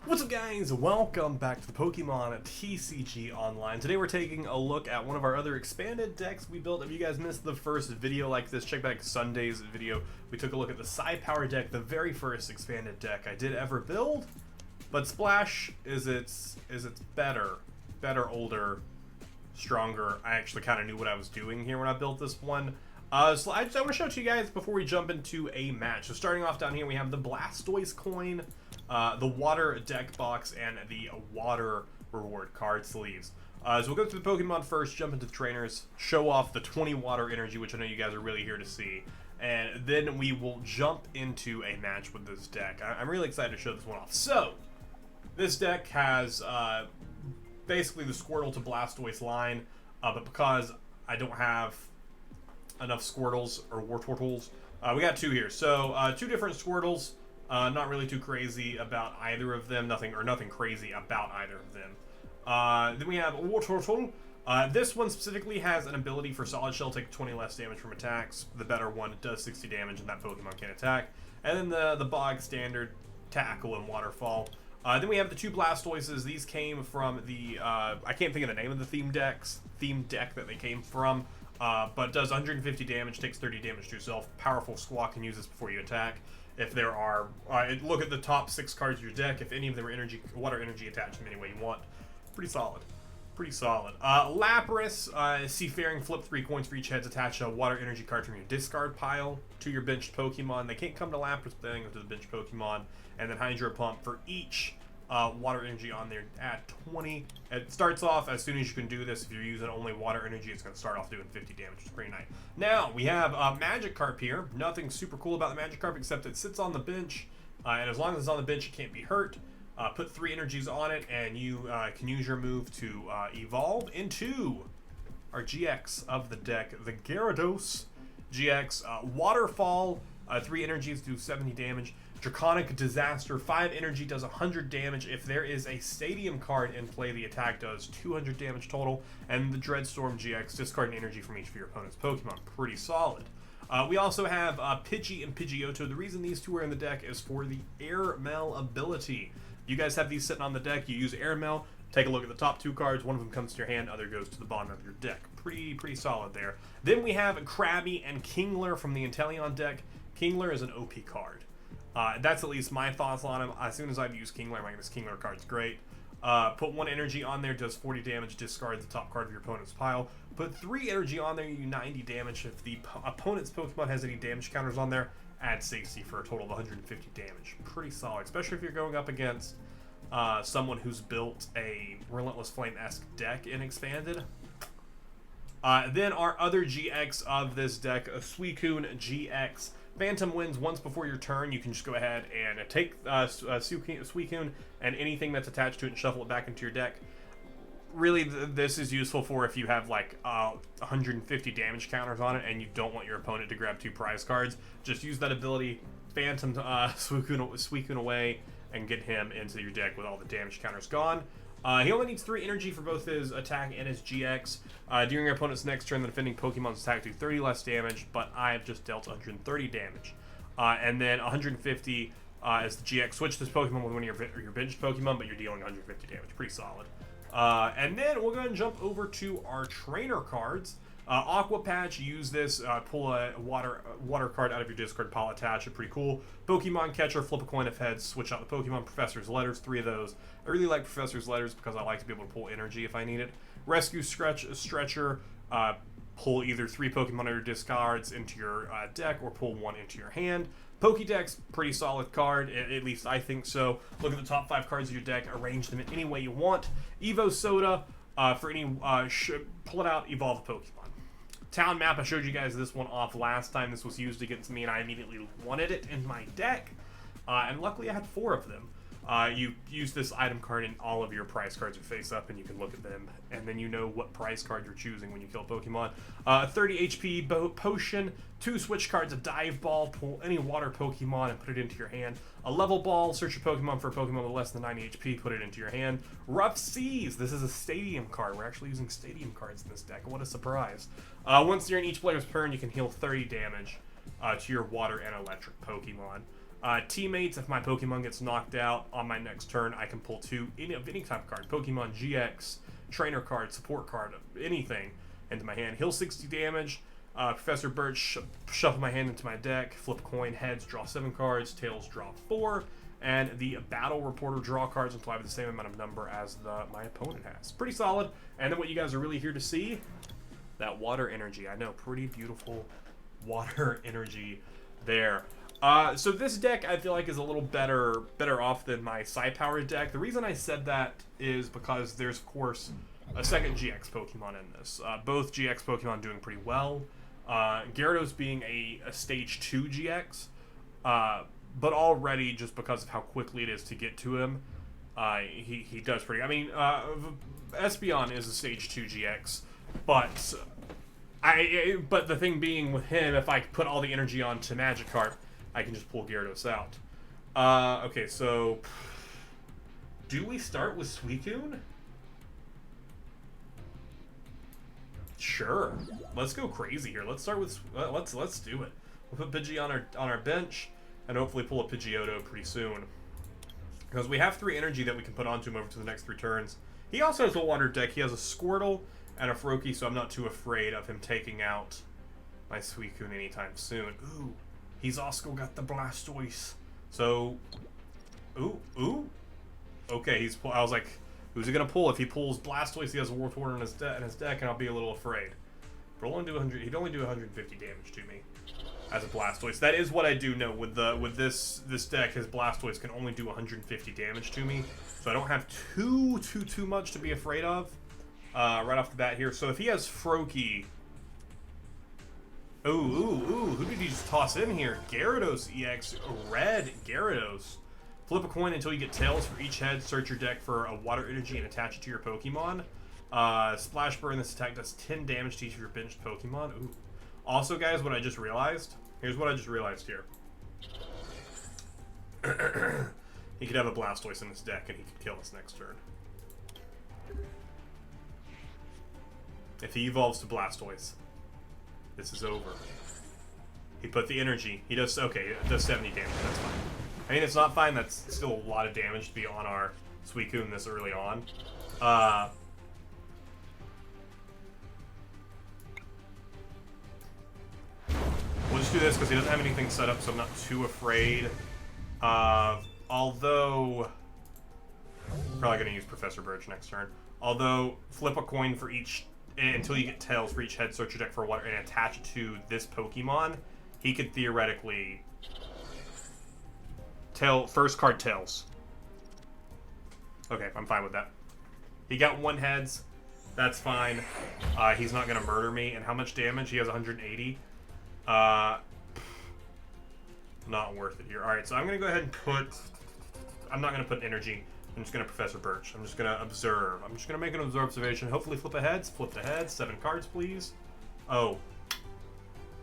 What's up, guys? Welcome back to the Pokemon TCG Online. Today we're taking a look at one of our other expanded decks we built. If you guys missed the first video like this, check back Sunday's video. We took a look at the Psi Power deck, the very first expanded deck I did ever build. But Splash is its better, older, stronger. I actually kind of knew what I was doing here when I built this one. So I want to show it to you guys before we jump into a match. So starting off down here, we have the Blastoise coin, the water deck box, and the water reward card sleeves. So we'll go through the Pokemon first, jump into the trainers, show off the 20 water energy, which I know you guys are really here to see. And then we will jump into a match with this deck. I'm really excited to show this one off. So, this deck has basically the Squirtle to Blastoise line, but because I don't have enough Squirtles or Wartortles, we got two here. So two different Squirtles, not really too crazy about either of them, nothing crazy about either of them. Then we have a Wartortle. This one specifically has an ability for Solid Shell, take 20 less damage from attacks. The better one does 60 damage and that Pokemon can attack. And then the Bog Standard, Tackle, and Waterfall. Then we have the two Blastoises. These came from the, I can't think of the name of the theme deck that they came from. But does 150 damage, takes 30 damage to yourself. Powerful Squawk, can use this before you attack. If there are, look at the top 6 cards of your deck. If any of them are water energy, attach them any way you want. Pretty solid. Lapras, Seafaring, flip 3 coins for each heads. Attach a water energy card from your discard pile to your benched Pokemon. They can't come to Lapras, but they go to the benched Pokemon. And then Hydro Pump for each water energy on there at 20. It starts off as soon as you can do this. If you're using only water energy, it's going to start off doing 50 damage. It's pretty nice. Now we have Magikarp here. Nothing super cool about the Magikarp except it sits on the bench, and as long as it's on the bench, it can't be hurt. Put 3 energies on it, and you can use your move to evolve into our GX of the deck, the Gyarados GX. Waterfall, 3 energies do 70 damage. Draconic Disaster, 5 energy does 100 damage. If there is a Stadium card in play, the attack does 200 damage total. And the Dreadstorm GX, discard an energy from each of your opponent's Pokemon. Pretty solid. We also have Pidgey and Pidgeotto. The reason these two are in the deck is for the Airmail ability. You guys have these sitting on the deck. You use Airmail. Take a look at the top 2 cards. One of them comes to your hand, other goes to the bottom of your deck. Pretty solid there. Then we have Krabby and Kingler from the Inteleon deck. Kingler is an OP card. That's at least my thoughts on him. As soon as I've used Kingler, I'm like, this Kingler card's great. Put 1 energy on there, does 40 damage, discard the top card of your opponent's pile. Put 3 energy on there, you do 90 damage. If the opponent's Pokemon has any damage counters on there, add 60 for a total of 150 damage. Pretty solid, especially if you're going up against someone who's built a Relentless Flame-esque deck in Expanded. Then our other GX of this deck, a Suicune GX. Phantom wins once before your turn. You can just go ahead and take Suicune and anything that's attached to it and shuffle it back into your deck. Really, this is useful for if you have like 150 damage counters on it and you don't want your opponent to grab 2 prize cards. Just use that ability, Phantom Suicune away, and get him into your deck with all the damage counters gone. He only needs 3 energy for both his attack and his GX. During your opponent's next turn, the defending Pokemon's attack do 30 less damage, but I have just dealt 130 damage. And then 150 is the GX. Switch this Pokemon with one of your benched Pokemon, but you're dealing 150 damage. Pretty solid. And then we'll go ahead and jump over to our trainer cards. Aqua Patch, use this, pull a water card out of your discard pile, attach it, pretty cool. Pokemon Catcher, flip a coin of heads, switch out the Pokemon. Professor's Letters, 3 of those. I really like Professor's Letters because I like to be able to pull energy if I need it. Rescue Stretcher, pull either 3 Pokemon out of your discards into your deck or pull 1 into your hand. Pokédex, pretty solid card, at least I think so. Look at the top 5 cards of your deck, arrange them in any way you want. Evo Soda, for any, pull it out, evolve a Pokemon. Town Map, I showed you guys this one off last time. This was used against me and I immediately wanted it in my deck. And luckily I had 4 of them. You use this item card and all of your prize cards are face up and you can look at them. And then you know what prize card you're choosing when you kill Pokemon. 30 HP Potion, 2 switch cards, a Dive Ball, pull any water Pokemon and put it into your hand. A Level Ball, search your Pokemon for a Pokemon with less than 90 HP, put it into your hand. Rough Seas, this is a Stadium card. We're actually using Stadium cards in this deck. What a surprise. Once during each player's turn, you can heal 30 damage to your water and electric Pokemon. Teammates, if my Pokemon gets knocked out on my next turn, I can pull 2 of any type of card. Pokemon GX, trainer card, support card, anything into my hand. Heal 60 damage. Professor Birch, shuffle my hand into my deck. Flip a coin. Heads, draw 7 cards. Tails, draw 4. And the Battle Reporter, draw cards until I have the same amount of number as my opponent has. Pretty solid. And then what you guys are really here to see, that water energy. I know, pretty beautiful water energy there. So this deck I feel like is a little better off than my Psy-Powered deck. The reason I said that is because there's, of course, a second GX Pokemon in this. Both GX Pokemon doing pretty well. Gyarados being a Stage 2 GX, but already just because of how quickly it is to get to him, he does pretty... I mean, Espeon is a Stage 2 GX, but the thing being with him, if I put all the energy onto Magikarp, I can just pull Gyarados out. Okay, so do we start with Suicune? Sure. Let's go crazy here. Let's start with let's do it. We'll put Pidgey on our bench and hopefully pull a Pidgeotto pretty soon. Because we have 3 energy that we can put onto him over to the next 3 turns. He also has a water deck. He has a Squirtle and a Froakie, so I'm not too afraid of him taking out my Suicune anytime soon. Ooh. He's also got the Blastoise. So, ooh. Okay, I was like, who's he gonna pull? If he pulls Blastoise, he has a Wartortle in his deck, and I'll be a little afraid. But he'd only do 150 damage to me as a Blastoise. That is what I do know with this deck. His Blastoise can only do 150 damage to me, so I don't have too much to be afraid of right off the bat here. So if he has Froakie. Ooh, who did he just toss in here? Gyarados EX, red Gyarados. Flip a coin until you get tails for each head. Search your deck for a water energy and attach it to your Pokemon. Splash Burn, this attack does 10 damage to each of your benched Pokemon. Ooh. Also, guys, what I just realized. Here's what I just realized here. He could have a Blastoise in his deck and he could kill us next turn. If he evolves to Blastoise, this is over. He put the energy. He does, okay, it does 70 damage, that's fine. I mean, it's not fine, that's still a lot of damage to be on our Suicune this early on. We'll just do this because he doesn't have anything set up, so I'm not too afraid. Although, probably going to use Professor Birch next turn. Although, flip a coin for each, until you get tails for each head, search your deck for water, and attach it to this Pokemon, he could theoretically first card tails. Okay, I'm fine with that. He got 1 heads. That's fine. He's not going to murder me. And how much damage? He has 180. Not worth it here. Alright, so I'm going to go ahead and put... I'm not going to put energy. I'm just going to Professor Birch. I'm just going to observe. I'm just going to make an observation. Hopefully flip a heads. Flip the heads. 7 cards, please. Oh.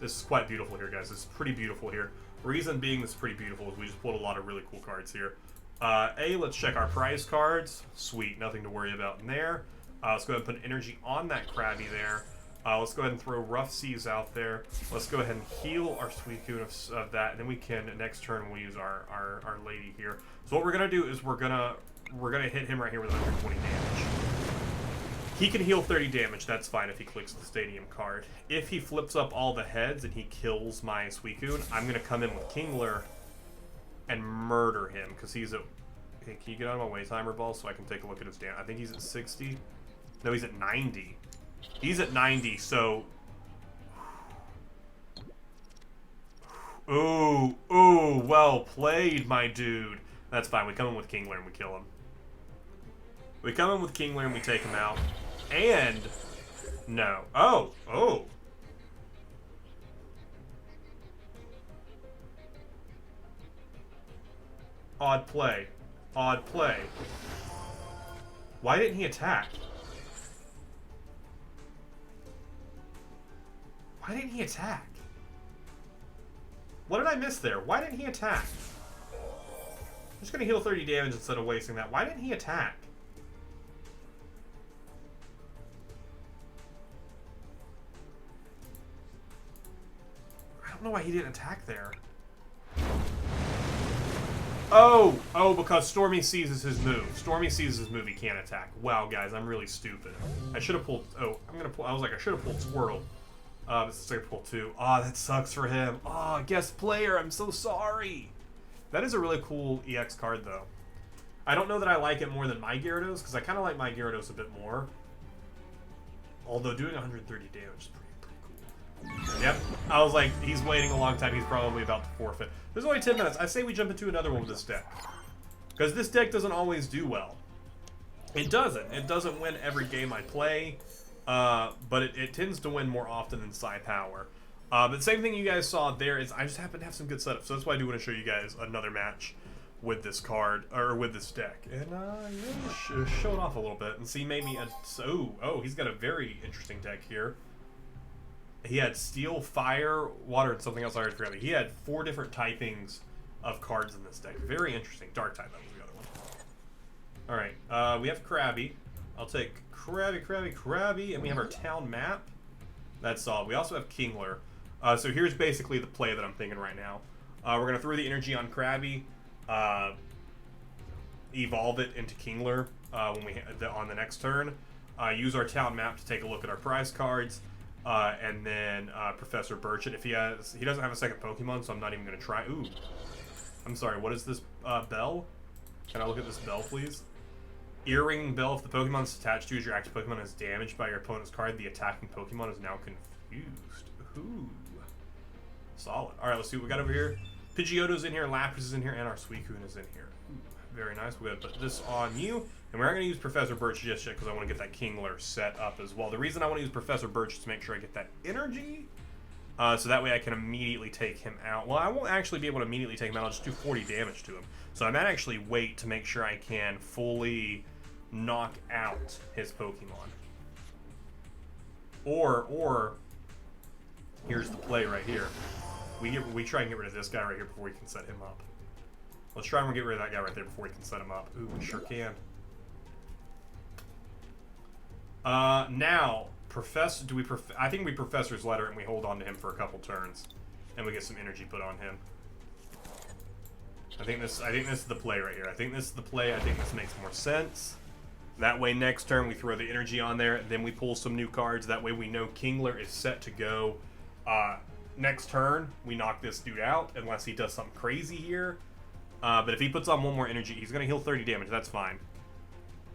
This is quite beautiful here, guys. This is pretty beautiful here. Reason being this is pretty beautiful is we just pulled a lot of really cool cards here. Let's check our prize cards. Sweet. Nothing to worry about in there. Let's go ahead and put energy on that Krabby there. Let's go ahead and throw Rough Seas out there. Let's go ahead and heal our Suicune of that, and then we can, next turn, we'll use our lady here. So what we're going to do is we're gonna hit him right here with 120 damage. He can heal 30 damage, that's fine if he clicks the Stadium card. If he flips up all the heads and he kills my Suicune, I'm going to come in with Kingler and murder him, because he's at... Hey, can you get out of my way, Timer Ball, so I can take a look at his damage? I think he's at 60. No, he's at 90. He's at 90, so... Ooh, well played, my dude. That's fine, we come in with Kingler and we kill him. We come in with Kingler and we take him out. And... No. Oh! Odd play. Odd play. Why didn't he attack? Why didn't he attack? What did I miss there? Why didn't he attack? I'm just going to heal 30 damage instead of wasting that. Why didn't he attack? I don't know why he didn't attack there. Oh, because Stormy seizes his move. Stormy seizes his move, he can't attack. Wow, guys, I'm really stupid. I should have pulled... Oh, I'm gonna pull... I was like, I should have pulled Squirtle. This is like pull 2. Ah, that sucks for him. Ah, guest player, I'm so sorry. That is a really cool EX card, though. I don't know that I like it more than my Gyarados, because I kind of like my Gyarados a bit more. Although doing 130 damage is pretty cool. Yep. I was like, he's waiting a long time. He's probably about to forfeit. There's only 10 minutes. I say we jump into another one with this deck. Because this deck doesn't always do well. It doesn't. It doesn't win every game I play. But it tends to win more often than Psy Power. But the same thing you guys saw there is I just happen to have some good setups. So that's why I do want to show you guys another match with this card, or with this deck. And yeah, show it off a little bit and see maybe oh, he's got a very interesting deck here. He had Steel, Fire, Water, and something else I already forgot. He had 4 different typings of cards in this deck. Very interesting. Dark type, that was the other one. Alright, we have Krabby. I'll take Krabby, and we have our town map. That's solid. We also have Kingler. So here's basically the play that I'm thinking right now. We're going to throw the energy on Krabby, evolve it into Kingler when we on the next turn. Use our town map to take a look at our prize cards, and then Professor Burchett. If he doesn't have a second Pokemon, so I'm not even going to try. Ooh, I'm sorry. What is this bell? Can I look at this bell, please? Earring bell. If the Pokemon is attached to you as your active Pokemon is damaged by your opponent's card, the attacking Pokemon is now confused. Ooh, solid. All right, let's see what we got over here. Pidgeotto's in here, Lapras is in here, and our Suicune is in here. Ooh, very nice. We're going to put this on you. And we're not going to use Professor Birch just yet because I want to get that Kingler set up as well. The reason I want to use Professor Birch is to make sure I get that energy. So that way I can immediately take him out. Well, I won't actually be able to immediately take him out. I'll just do 40 damage to him. So I might actually wait to make sure I can fully knock out his Pokemon. Or here's the play right here. We try and get rid of this guy right here before we can set him up. Let's try and get rid of that guy right there before we can set him up. Ooh, we sure can. Now, I think we Professor's Letter and we hold on to him for a couple turns, and we get some energy put on him. I think this is the play right here. I think this makes more sense. That way, next turn we throw the energy on there, then we pull some new cards. That way, we know Kingler is set to go. Next turn, we knock this dude out unless he does something crazy here. But if he puts on one more energy, he's gonna heal 30 damage. That's fine.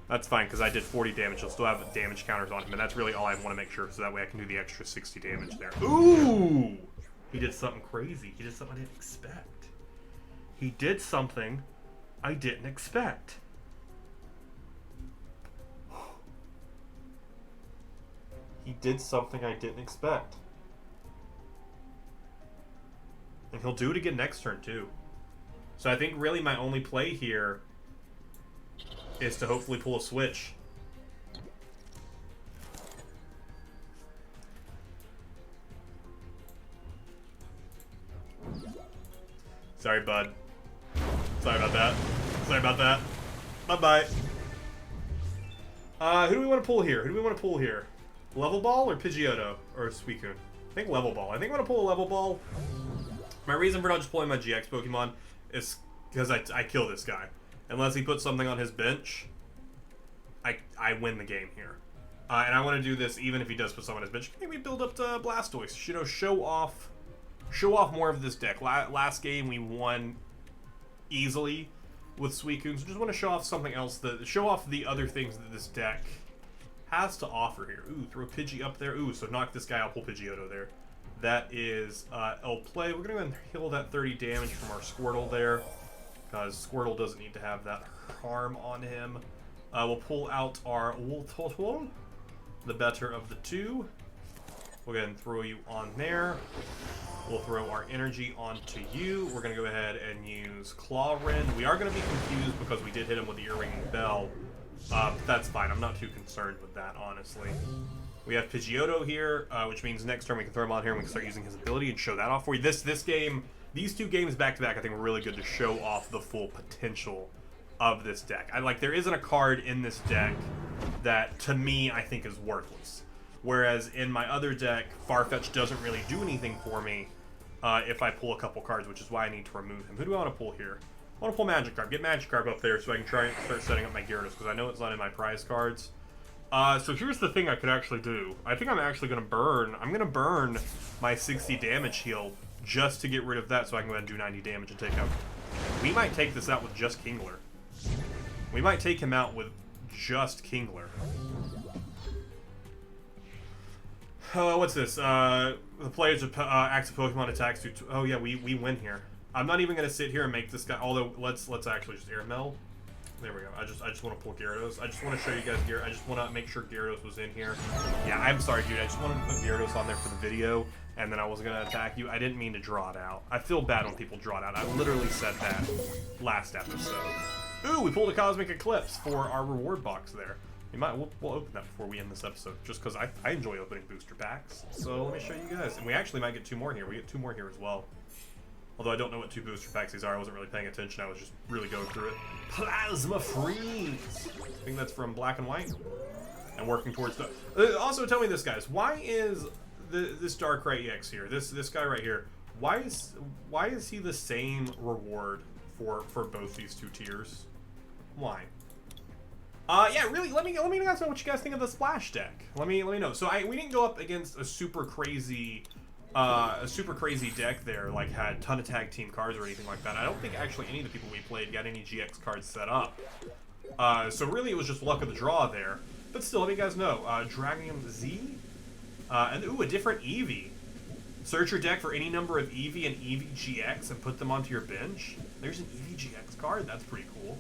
That's fine, because I did 40 damage. He'll still have damage counters on him, and that's really all I want to make sure, so that way I can do the extra 60 damage there. Ooh! He did something crazy. He did something I didn't expect. He did something I didn't expect. He did something I didn't expect. And he'll do it again next turn, too. So I think really my only play here is to hopefully pull a switch. Sorry, bud. Sorry about that. Sorry about that. Bye-bye. Who do we want to pull here? Level Ball or Pidgeotto? Or Suicune? I think Level Ball. I think I'm going to pull a Level Ball. My reason for not just pulling my GX Pokemon is because I kill this guy. Unless he puts something on his bench, I win the game here. And I want to do this even if he does put something on his bench. Maybe build up to Blastoise. You know, show off more of this deck. Last game we won easily with Suicune, so just want to show off something else. Show off the other things that this deck has to offer here. Ooh, throw Pidgey up there. Ooh, so knock this guy out, pull Pidgeotto there. That is El Play. We're going to go ahead and heal that 30 damage from our Squirtle there, because Squirtle doesn't need to have that harm on him. We'll pull out our Woltotol, the better of the two. We'll go ahead and throw you on there. We'll throw our energy onto you. We're going to go ahead and use Claw Rend. We are going to be confused because we did hit him with the Earring Bell. But that's fine. I'm not too concerned with that, honestly. We have Pidgeotto here, which means next turn we can throw him on here and we can start using his ability and show that off for you. This game, these two games back-to-back, I think were really good to show off the full potential of this deck. There isn't a card in this deck that, to me, I think is worthless. Whereas in my other deck, Farfetch doesn't really do anything for me if I pull a couple cards, which is why I need to remove him. Who do I want to pull here? I I want to pull Magikarp. Get Magikarp up there so I can try and start setting up my Gyarados, because I know it's not in my prize cards. So here's the thing I could actually do. I think I'm actually going to burn. I'm going to burn my 60 damage heal just to get rid of that so I can go ahead and do 90 damage and take out. We might take this out with just Kingler. We might take him out with just Kingler. What's this? The players of active Pokemon attacks do. Oh yeah, we win here. I'm not even gonna sit here and make this guy. Although let's actually just air meld. There we go. I just want to pull Gyarados. I just want to show you guys Gyarados. I just want to make sure Gyarados was in here. Yeah, I'm sorry, dude. I just wanted to put Gyarados on there for the video, and then I wasn't gonna attack you. I didn't mean to draw it out. I feel bad when people draw it out. I literally said that last episode. Ooh, we pulled a Cosmic Eclipse for our reward box there. We'll open that before we end this episode, just because I enjoy opening booster packs. So let me show you guys. And we actually might get 2 more here. We get 2 more here as well. Although I don't know what 2 booster packs these are. I wasn't really paying attention. I was just really going through it. Plasma Freeze! I think that's from Black and White. And working towards the... also, tell me this, guys. Why is this Darkrai EX here? This guy right here. Why is he the same reward for both these 2 tiers? Why? Yeah, really. Let me know what you guys think of the Splash deck. Let me know. So we didn't go up against a super crazy deck there, like had a ton of tag team cards or anything like that. I don't think actually any of the people we played got any GX cards set up. So really, it was just luck of the draw there. But still, let me guys know. Dragon Z, and ooh, a different Eevee. Search your deck for any number of Eevee and Eevee GX and put them onto your bench. There's an Eevee GX card. That's pretty cool.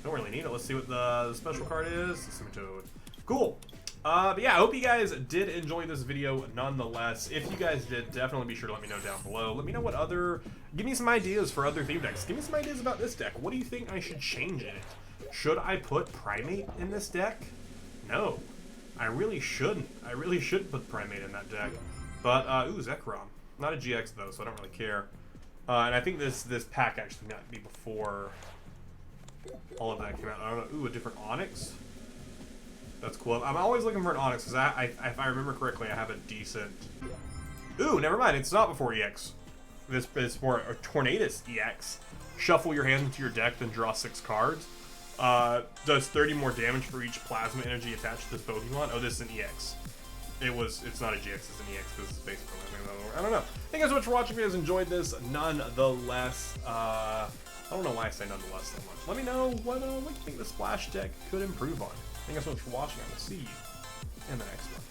Don't really need it. Let's see what the special card is. Toad. Cool. But yeah, I hope you guys did enjoy this video nonetheless. If you guys did, definitely be sure to let me know down below. Let me know what other... Give me some ideas for other theme decks. Give me some ideas about this deck. What do you think I should change in it? Should I put Primate in this deck? No. I really shouldn't. I really shouldn't put Primate in that deck. But, ooh, Zekrom. Not a GX, though, so I don't really care. And I think this pack actually might be before... all of that came out. I don't know. Ooh, a different Onyx. That's cool. I'm always looking for an Onyx because if I remember correctly, I have a decent. Ooh, never mind. It's not before EX. This is for a Tornadus EX. Shuffle your hand into your deck, then draw 6 cards. Does 30 more damage for each plasma energy attached to this Pokemon. Oh, this is an EX. It's not a GX. It's an EX because it's basically I don't know. Thank you guys so much for watching. If you guys enjoyed this, nonetheless. I don't know why I say nonetheless so much. Let me know what you think the Splash deck could improve on. Thank you guys so much for watching. I will see you in the next one.